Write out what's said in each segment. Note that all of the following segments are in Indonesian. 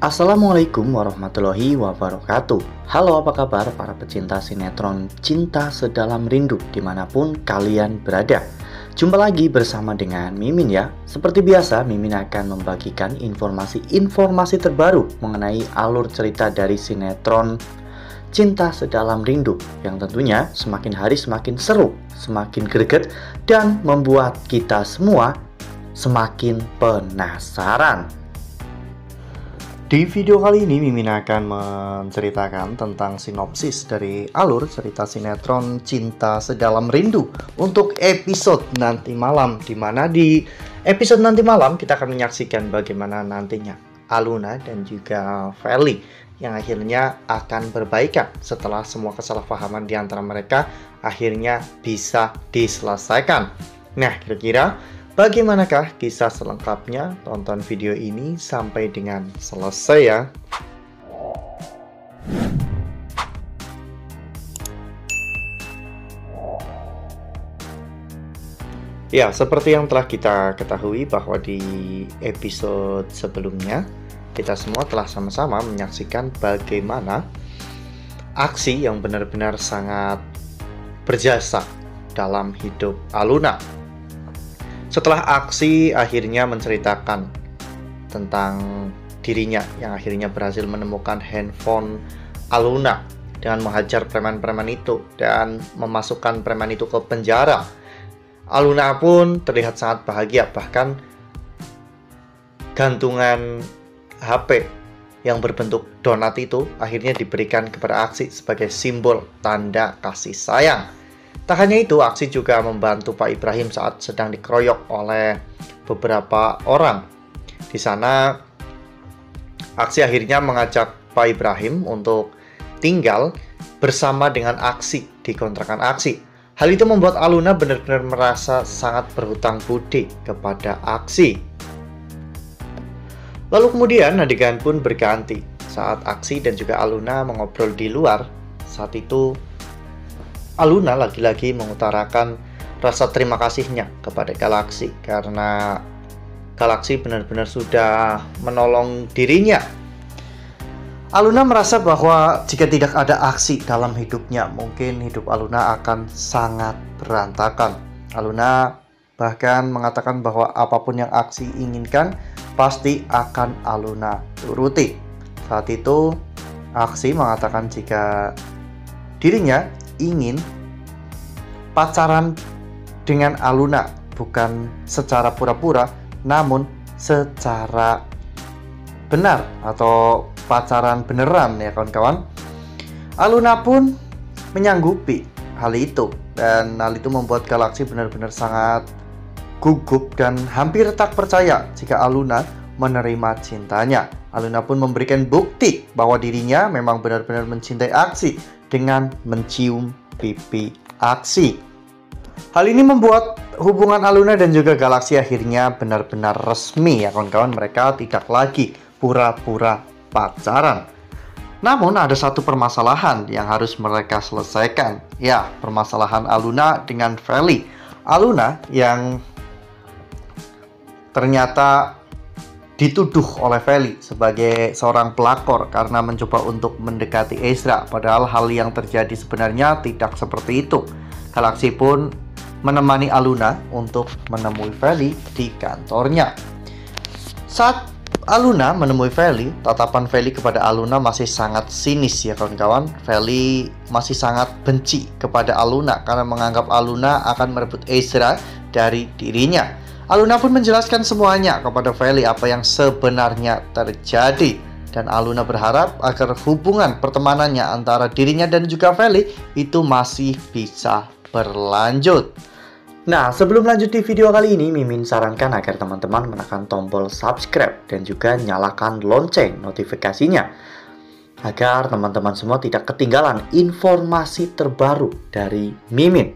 Assalamualaikum warahmatullahi wabarakatuh. Halo, apa kabar para pecinta sinetron Cinta Sedalam Rindu dimanapun kalian berada. Jumpa lagi bersama dengan Mimin ya. Seperti biasa, Mimin akan membagikan informasi terbaru mengenai alur cerita dari sinetron Cinta Sedalam Rindu, yang tentunya semakin hari semakin seru, semakin greget, dan membuat kita semua semakin penasaran. Di video kali ini Mimin akan menceritakan tentang sinopsis dari alur cerita sinetron Cinta Sedalam Rindu untuk episode nanti malam, dimana di episode nanti malam kita akan menyaksikan bagaimana nantinya Aluna dan juga Feli yang akhirnya akan berbaikan setelah semua kesalahpahaman di antara mereka akhirnya bisa diselesaikan. Nah, kira-kira bagaimanakah kisah selengkapnya? Tonton video ini sampai dengan selesai ya. Ya, seperti yang telah kita ketahui bahwa di episode sebelumnya kita semua telah sama-sama menyaksikan bagaimana aksi yang benar-benar sangat berjasa dalam hidup Aluna. Setelah aksi akhirnya menceritakan tentang dirinya yang akhirnya berhasil menemukan handphone Aluna dengan menghajar preman-preman itu dan memasukkan preman itu ke penjara. Aluna pun terlihat sangat bahagia, bahkan gantungan HP yang berbentuk donat itu akhirnya diberikan kepada Aksi sebagai simbol tanda kasih sayang. Tak hanya itu, Aksi juga membantu Pak Ibrahim saat sedang dikeroyok oleh beberapa orang. Di sana, Aksi akhirnya mengajak Pak Ibrahim untuk tinggal bersama dengan Aksi di kontrakan Aksi. Hal itu membuat Aluna benar-benar merasa sangat berhutang budi kepada Aksi. Lalu kemudian adegan pun berganti saat Aksi dan juga Aluna mengobrol di luar. Saat itu Aluna lagi-lagi mengutarakan rasa terima kasihnya kepada Galaksi karena Galaksi benar-benar sudah menolong dirinya. Aluna merasa bahwa jika tidak ada Aksi dalam hidupnya, mungkin hidup Aluna akan sangat berantakan. Aluna bahkan mengatakan bahwa apapun yang Aksi inginkan pasti akan Aluna turuti. Saat itu Aksi mengatakan jika dirinya ingin pacaran dengan Aluna bukan secara pura-pura, namun secara benar atau pacaran beneran ya kawan-kawan. Aluna pun menyanggupi hal itu dan hal itu membuat Galaksi benar-benar sangat gugup dan hampir tak percaya jika Aluna menerima cintanya. Aluna pun memberikan bukti bahwa dirinya memang benar-benar mencintai Aksi dengan mencium pipi Aksi. Hal ini membuat hubungan Aluna dan juga Galaksi akhirnya benar-benar resmi ya kawan-kawan. Mereka tidak lagi pura-pura pacaran. Namun ada satu permasalahan yang harus mereka selesaikan. Ya, permasalahan Aluna dengan Feli. Aluna yang ternyata dituduh oleh Feli sebagai seorang pelakor karena mencoba untuk mendekati Ezra, padahal hal yang terjadi sebenarnya tidak seperti itu. Galaksi pun menemani Aluna untuk menemui Feli di kantornya. Saat Aluna menemui Feli, tatapan Feli kepada Aluna masih sangat sinis ya kawan-kawan. Feli masih sangat benci kepada Aluna karena menganggap Aluna akan merebut Ezra dari dirinya. Aluna pun menjelaskan semuanya kepada Feli apa yang sebenarnya terjadi. Dan Aluna berharap agar hubungan pertemanannya antara dirinya dan juga Feli itu masih bisa berlanjut. Nah, sebelum lanjut di video kali ini, Mimin sarankan agar teman-teman menekan tombol subscribe dan juga nyalakan lonceng notifikasinya agar teman-teman semua tidak ketinggalan informasi terbaru dari Mimin.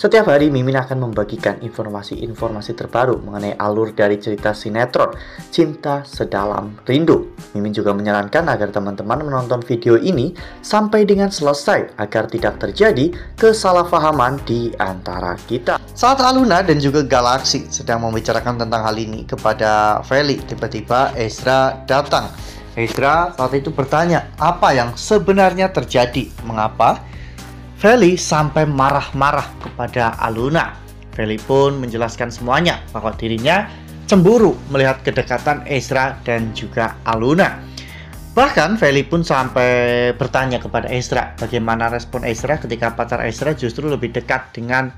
Setiap hari Mimin akan membagikan informasi-informasi terbaru mengenai alur dari cerita sinetron Cinta Sedalam Rindu. Mimin juga menyarankan agar teman-teman menonton video ini sampai dengan selesai agar tidak terjadi kesalahpahaman di antara kita. Saat Aluna dan juga Galaksi sedang membicarakan tentang hal ini kepada Feli, tiba-tiba Ezra datang Ezra saat itu bertanya apa yang sebenarnya terjadi, mengapa Feli sampai marah-marah kepada Aluna. Feli pun menjelaskan semuanya bahwa dirinya cemburu melihat kedekatan Ezra dan juga Aluna. Bahkan Feli pun sampai bertanya kepada Ezra bagaimana respon Ezra ketika pacar Ezra justru lebih dekat dengan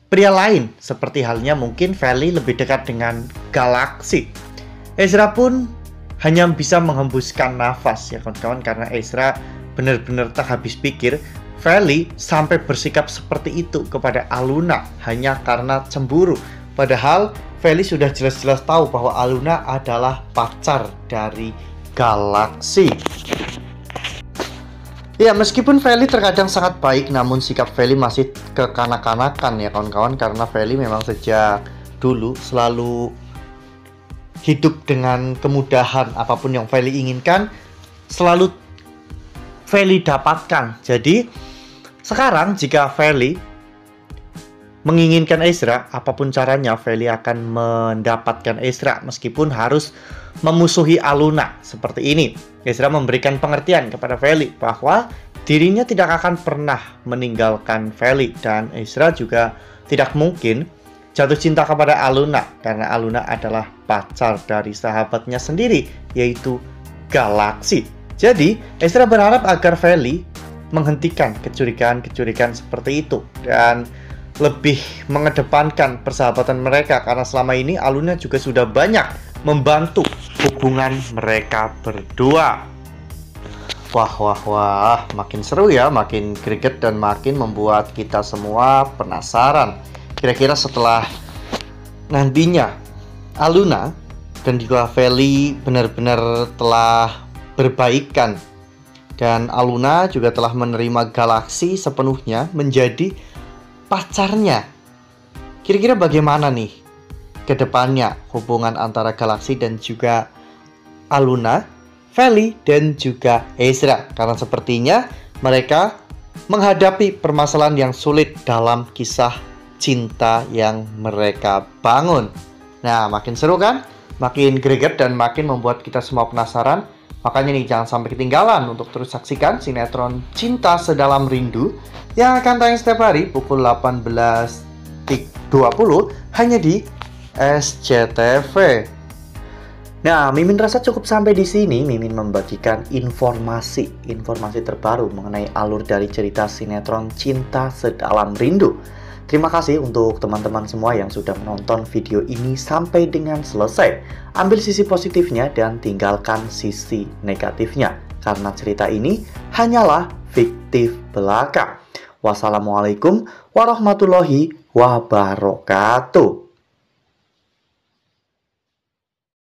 pria lain, seperti halnya mungkin Feli lebih dekat dengan Galaxy. Ezra pun hanya bisa menghembuskan nafas ya kawan-kawan, karena Ezra benar-benar tak habis pikir Feli sampai bersikap seperti itu kepada Aluna hanya karena cemburu. Padahal Feli sudah jelas-jelas tahu bahwa Aluna adalah pacar dari Galaxy. Ya, meskipun Feli terkadang sangat baik, namun sikap Feli masih kekanak-kanakan ya kawan-kawan, karena Feli memang sejak dulu selalu hidup dengan kemudahan. Apapun yang Feli inginkan selalu Feli dapatkan. Jadi sekarang jika Feli menginginkan Ezra, apapun caranya Feli akan mendapatkan Ezra meskipun harus memusuhi Aluna seperti ini. Ezra memberikan pengertian kepada Feli bahwa dirinya tidak akan pernah meninggalkan Feli, dan Ezra juga tidak mungkin jatuh cinta kepada Aluna karena Aluna adalah pacar dari sahabatnya sendiri, yaitu Galaxy. Jadi Ezra berharap agar Feli menghentikan kecurigaan-kecurigaan seperti itu dan lebih mengedepankan persahabatan mereka, karena selama ini Aluna juga sudah banyak membantu hubungan mereka berdua. Wah, makin seru ya, makin greget dan makin membuat kita semua penasaran. Kira-kira setelah nantinya Aluna dan juga Feli benar-benar telah berbaikan dan Aluna juga telah menerima Galaxy sepenuhnya menjadi pacarnya, kira-kira bagaimana nih ke depannya hubungan antara Galaxy dan juga Aluna, Feli dan juga Ezra, karena sepertinya mereka menghadapi permasalahan yang sulit dalam kisah cinta yang mereka bangun. Nah, makin seru kan? Makin greget dan makin membuat kita semua penasaran. Makanya nih, jangan sampai ketinggalan untuk terus saksikan sinetron Cinta Sedalam Rindu yang akan tayang setiap hari pukul 18.20 hanya di SCTV. Nah, Mimin rasa cukup sampai di sini. Mimin membagikan informasi terbaru mengenai alur dari cerita sinetron Cinta Sedalam Rindu. Terima kasih untuk teman-teman semua yang sudah menonton video ini sampai dengan selesai. Ambil sisi positifnya dan tinggalkan sisi negatifnya, karena cerita ini hanyalah fiktif belaka. Wassalamualaikum warahmatullahi wabarakatuh.